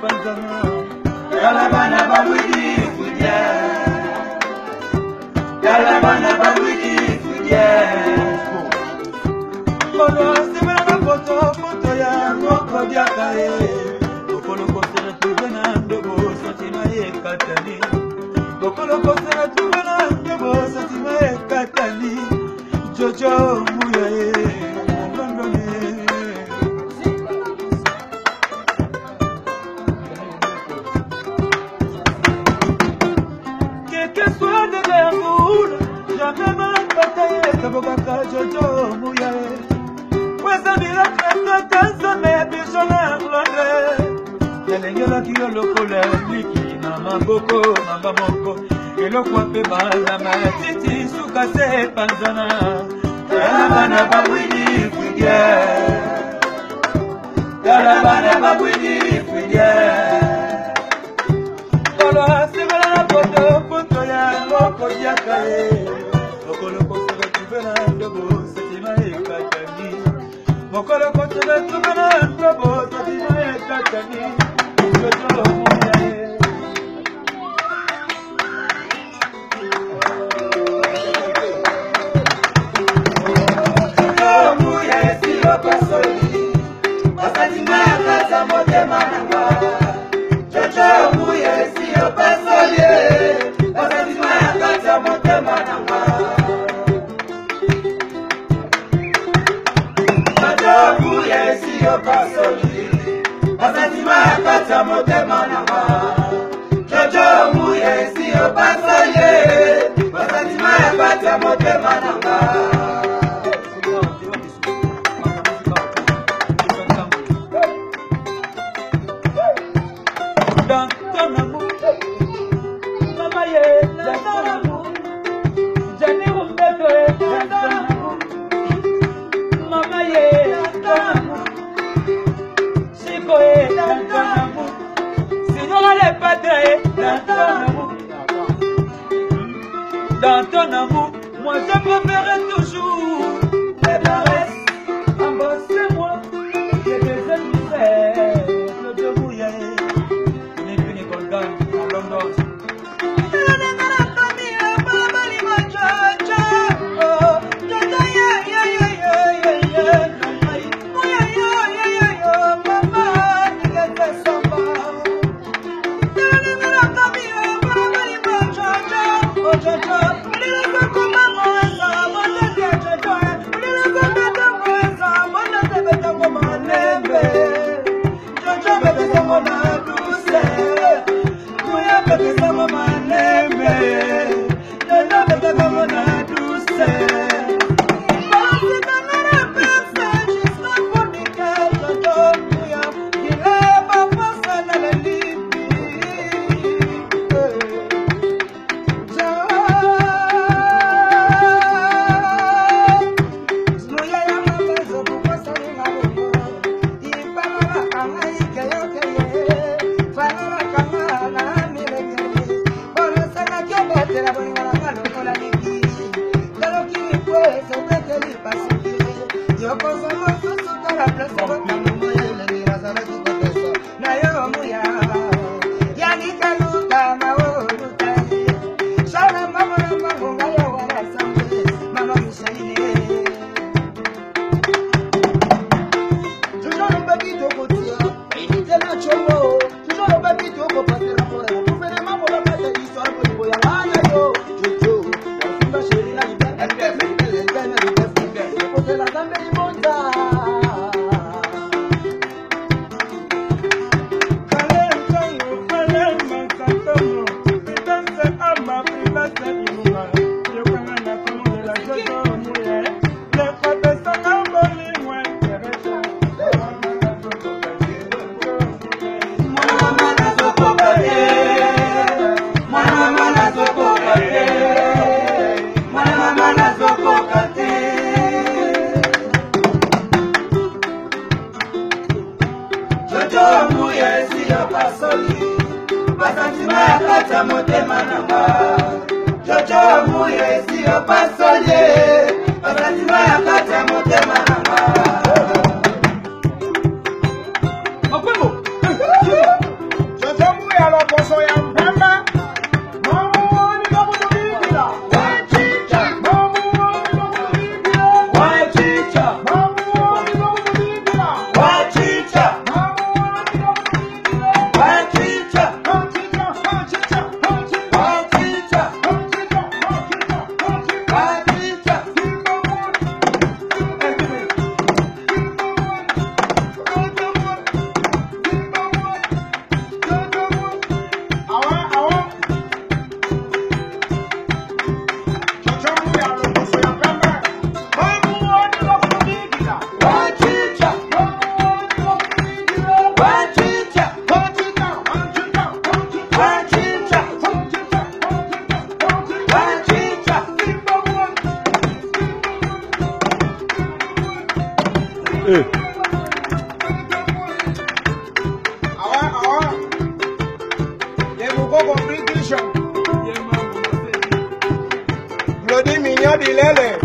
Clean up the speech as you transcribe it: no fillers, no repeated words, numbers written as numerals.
panzana Yalabana bamwidi fudia Yalabana bamwidi fudia Kono semana na foto ya moko diakae Okolo kosera tubena ndobo satima katani Okolo kosera tubena ndobo satima katani Jojo muyae Jojo muyae Weza bila kreta tanzame Bijona glande Yalengela kiyo lokole Liki na maboko Mamba moko Elo kwa peba La matiti suka se panzana Yalabana babwini fwige Yalabana babwini fwige Kolo asimela na poto ya loko diakae Okolo kosebe tubena ndobo Satima ekatani Mokolo kosebe tubena ndobo Satima ekatani Jojo muyae Jojo muyae siyo pasoli Satima ekata motema nanga Jojo muyae siyo pasoli Satima ekata motema nanga Yes, you're pasoli. Asatima akata motema nanga. Jojo muye siyo pasoli. Asatima akata motema nanga. Dantonamu, mama ye, dantonamu. Jani umbeto ye, dantonamu. Mama ye, dantonamu. Signora le padre, dans ton amour, moi je préférerais toujours les caresses, embrassez-moi, j'ai des émissaires, le de mouillé, n'est plus Nicole Gagne, en London. Jojo muye siyo pasole, Asatima yakata motema nanga. bilele.